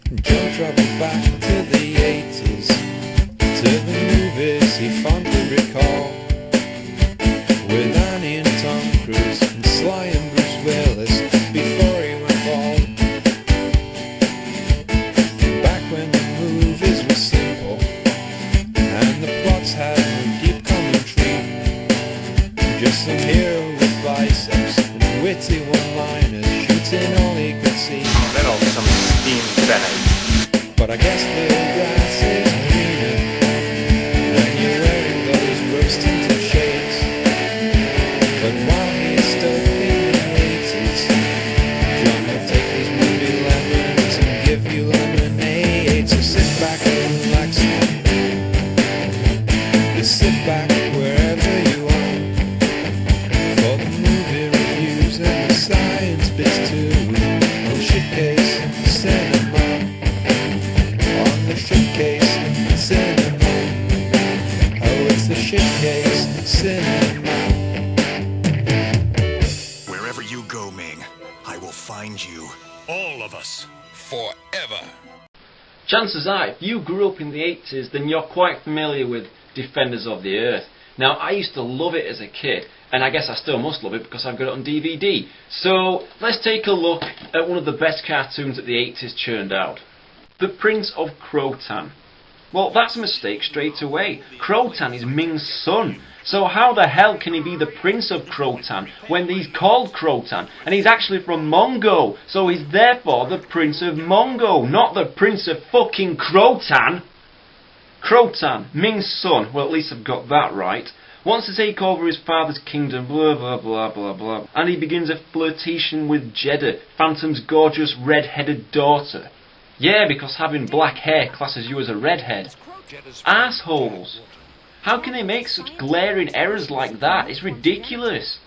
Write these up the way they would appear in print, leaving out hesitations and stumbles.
John travelled back to the 80s, to the movies he fondly recalled, with Annie and Tom Cruise and Sly and Bruce Willis before he went bald. Back when the movies were simple and the plots had no deep commentary, just some hero with biceps and witty one-liners shooting all he could see. Then off some steamed Benny. But I guess the grass is greener when you're wearing those rose-tinted shades. But while he's stuck in the 80s, John will take his movie lemons and give you lemonade. So sit back and relax, just sit back wherever you are, for the movie reviews and the science bits too. On Shitcase Cinema, on the Shitcase Cinema, oh it's the Shitcase Cinema. Wherever you go, Ming, I will find you. All of us. Forever. Chances are, if you grew up in the 80s, then you're quite familiar with Defenders of the Earth. Now, I used to love it as a kid, and I guess I still must love it because I've got it on DVD. So, let's take a look at one of the best cartoons that the 80s churned out. The Prince of Crotan. Well, that's a mistake straight away. Crotan is Ming's son. So how the hell can he be the Prince of Crotan when he's called Crotan and he's actually from Mongo? So he's therefore the Prince of Mongo, not the Prince of fucking Crotan. Crotan, Ming's son, well at least I've got that right, wants to take over his father's kingdom, blah blah blah blah blah, and he begins a flirtation with Jeddah, Phantom's gorgeous red-headed daughter. Yeah, because having black hair classes you as a redhead. Assholes! How can they make such glaring errors like that? It's ridiculous.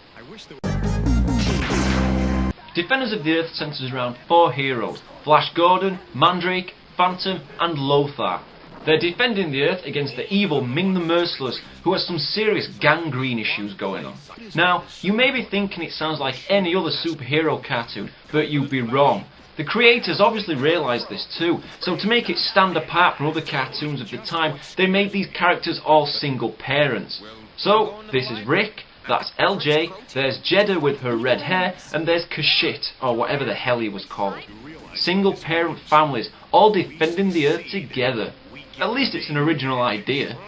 Defenders of the Earth centres around 4 heroes: Flash Gordon, Mandrake, Phantom and Lothar. They're defending the Earth against the evil Ming the Merciless, who has some serious gangrene issues going on. Now, you may be thinking it sounds like any other superhero cartoon, but you'd be wrong. The creators obviously realised this too, so to make it stand apart from other cartoons of the time, they made these characters all single parents. So, this is Rick, that's LJ, there's Jeddah with her red hair, and there's Kashit, or whatever the hell he was called. Single parent families, all defending the Earth together. At least it's an original idea.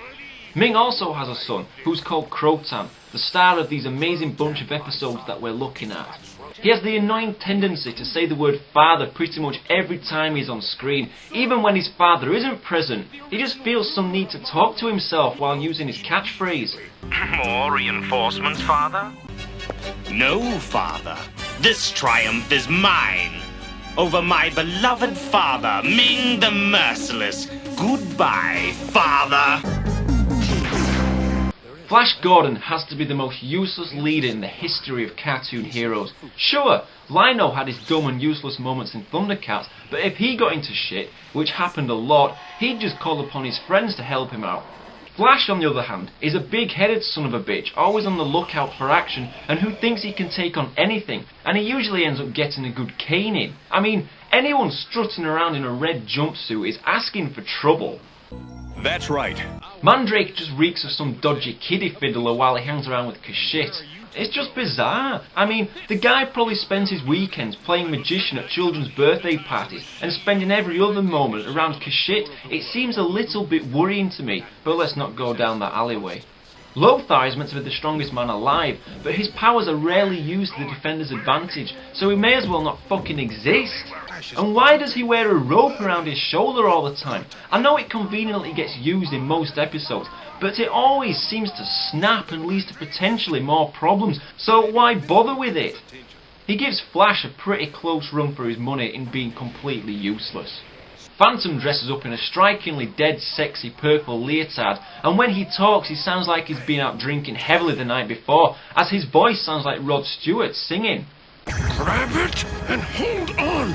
Ming also has a son, who's called Crotan, the star of these amazing bunch of episodes that we're looking at. He has the annoying tendency to say the word father pretty much every time he's on screen, even when his father isn't present. He just feels some need to talk to himself while using his catchphrase. More reinforcements, father? No, father. This triumph is mine. Over my beloved father, Ming the Merciless. Goodbye, father. Flash Gordon has to be the most useless leader in the history of cartoon heroes. Sure, Lino had his dumb and useless moments in Thundercats, but if he got into shit, which happened a lot, he'd just call upon his friends to help him out. Flash, on the other hand, is a big-headed son of a bitch, always on the lookout for action, and who thinks he can take on anything, and he usually ends up getting a good caning. I mean, anyone strutting around in a red jumpsuit is asking for trouble. That's right. Mandrake just reeks of some dodgy kiddie fiddler while he hangs around with Kashit. It's just bizarre. I mean, the guy probably spends his weekends playing magician at children's birthday parties and spending every other moment around Kashit. It seems a little bit worrying to me, but let's not go down that alleyway. Lothar is meant to be the strongest man alive, but his powers are rarely used to the defender's advantage, so he may as well not fucking exist. And why does he wear a rope around his shoulder all the time? I know it conveniently gets used in most episodes, but it always seems to snap and leads to potentially more problems, so why bother with it? He gives Flash a pretty close run for his money in being completely useless. Phantom dresses up in a strikingly dead sexy purple leotard, and when he talks he sounds like he's been out drinking heavily the night before, as his voice sounds like Rod Stewart singing. Grab it and hold on.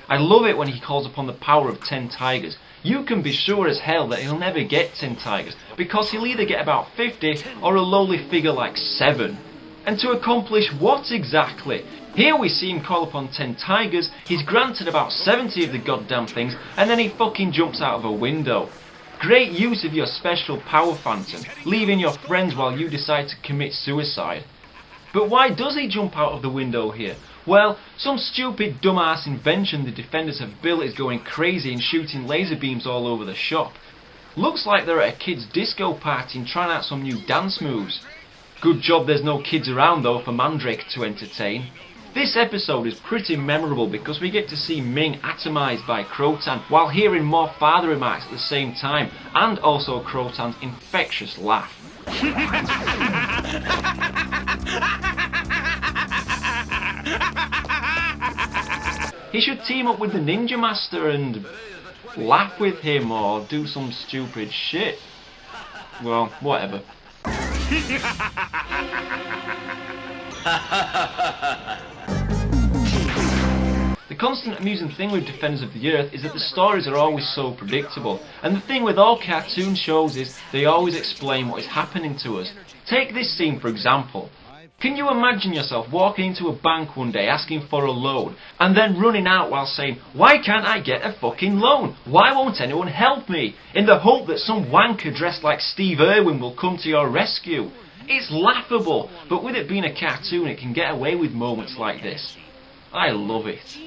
I love it when he calls upon the power of 10 tigers. You can be sure as hell that he'll never get 10 tigers, because he'll either get about 50 or a lowly figure like 7. And to accomplish what exactly? Here we see him call upon 10 tigers, he's granted about 70 of the goddamn things, and then he fucking jumps out of a window. Great use of your special power, Phantom, leaving your friends while you decide to commit suicide. But why does he jump out of the window here? Well, some stupid dumbass invention the defenders have built is going crazy and shooting laser beams all over the shop. Looks like they're at a kids' disco party and trying out some new dance moves. Good job there's no kids around though for Mandrake to entertain. This episode is pretty memorable because we get to see Ming atomised by Crotan while hearing more father remarks at the same time, and also Crotan's infectious laugh. He should team up with the Ninja Master and laugh with him or do some stupid shit. Well, whatever. The constant amusing thing with Defenders of the Earth is that the stories are always so predictable, and the thing with all cartoon shows is they always explain what is happening to us. Take this scene for example. Can you imagine yourself walking into a bank one day asking for a loan, and then running out while saying, "Why can't I get a fucking loan? Why won't anyone help me?" in the hope that some wanker dressed like Steve Irwin will come to your rescue? It's laughable, but with it being a cartoon it can get away with moments like this. I love it.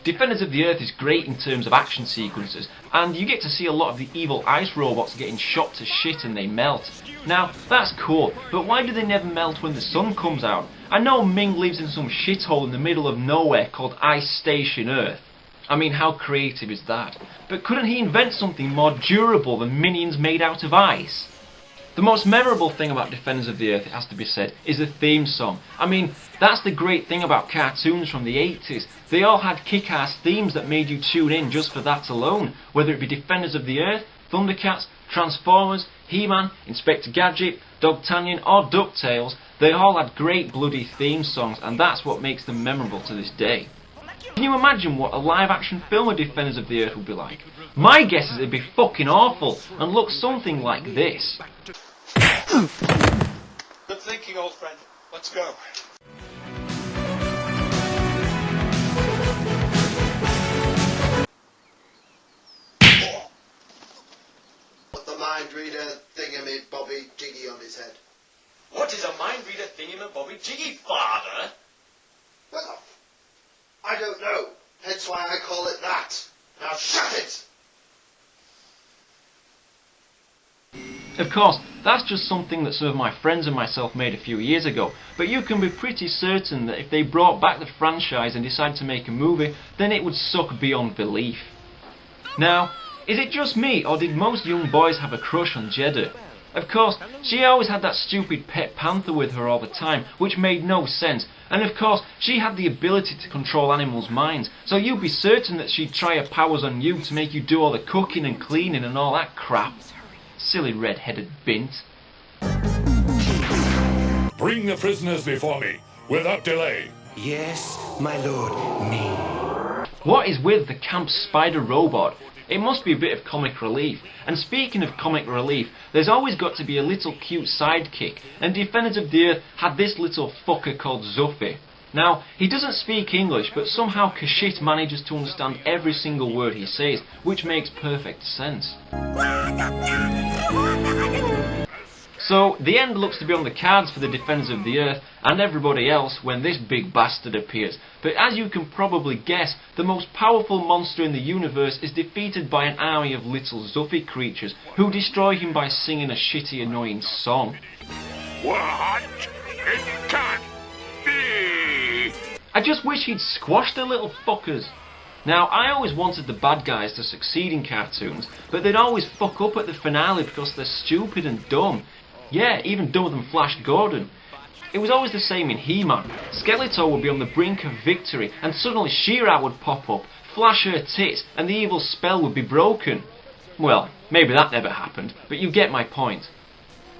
Defenders of the Earth is great in terms of action sequences, and you get to see a lot of the evil ice robots getting shot to shit and they melt. Now, that's cool, but why do they never melt when the sun comes out? I know Ming lives in some shithole in the middle of nowhere called Ice Station Earth. I mean, how creative is that? But couldn't he invent something more durable than minions made out of ice? The most memorable thing about Defenders of the Earth, it has to be said, is the theme song. I mean, that's the great thing about cartoons from the 80s. They all had kick-ass themes that made you tune in just for that alone. Whether it be Defenders of the Earth, Thundercats, Transformers, He-Man, Inspector Gadget, Dogtanian or DuckTales, they all had great bloody theme songs, and that's what makes them memorable to this day. Can you imagine what a live-action film of Defenders of the Earth would be like? My guess is it'd be fucking awful, and look something like this. Good thinking, old friend. Let's go. Put the mind reader thingamy-bobby jiggy on his head. What is a mind reader thingy-ma-bobby-jiggy, Father? Well, I don't know. Hence why I call it that. Now shut it! Of course, that's just something that some of my friends and myself made a few years ago, but you can be pretty certain that if they brought back the franchise and decided to make a movie, then it would suck beyond belief. Now, is it just me, or did most young boys have a crush on Jeddah? Of course, she always had that stupid pet panther with her all the time, which made no sense, and of course, she had the ability to control animals' minds, so you'd be certain that she'd try her powers on you to make you do all the cooking and cleaning and all that crap. Silly red-headed bint. Bring the prisoners before me, without delay. Yes, my lord, me. What is with the camp spider robot? It must be a bit of comic relief. And speaking of comic relief, there's always got to be a little cute sidekick, and Defenders of the Earth had this little fucker called Zuffy. Now, he doesn't speak English, but somehow Kashit manages to understand every single word he says, which makes perfect sense. So, the end looks to be on the cards for the Defenders of the Earth and everybody else when this big bastard appears. But as you can probably guess, the most powerful monster in the universe is defeated by an army of little Zuffy creatures who destroy him by singing a shitty annoying song. What? It can't be! I just wish he'd squashed the little fuckers. Now, I always wanted the bad guys to succeed in cartoons, but they'd always fuck up at the finale because they're stupid and dumb. Yeah, even dumber than Flash Gordon. It was always the same in He-Man. Skeletor would be on the brink of victory, and suddenly She-Ra would pop up, flash her tits, and the evil spell would be broken. Well, maybe that never happened, but you get my point.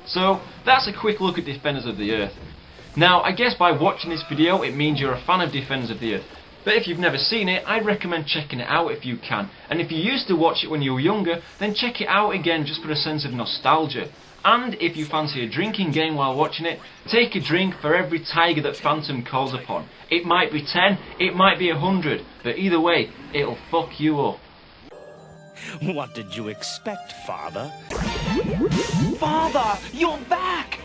So, that's a quick look at Defenders of the Earth. Now, I guess by watching this video, it means you're a fan of Defenders of the Earth. But if you've never seen it, I'd recommend checking it out if you can. And if you used to watch it when you were younger, then check it out again just for a sense of nostalgia. And if you fancy a drinking game while watching it, take a drink for every tiger that Phantom calls upon. It might be 10, it might be 100, but either way, it'll fuck you up. What did you expect, Father? Father, you're back!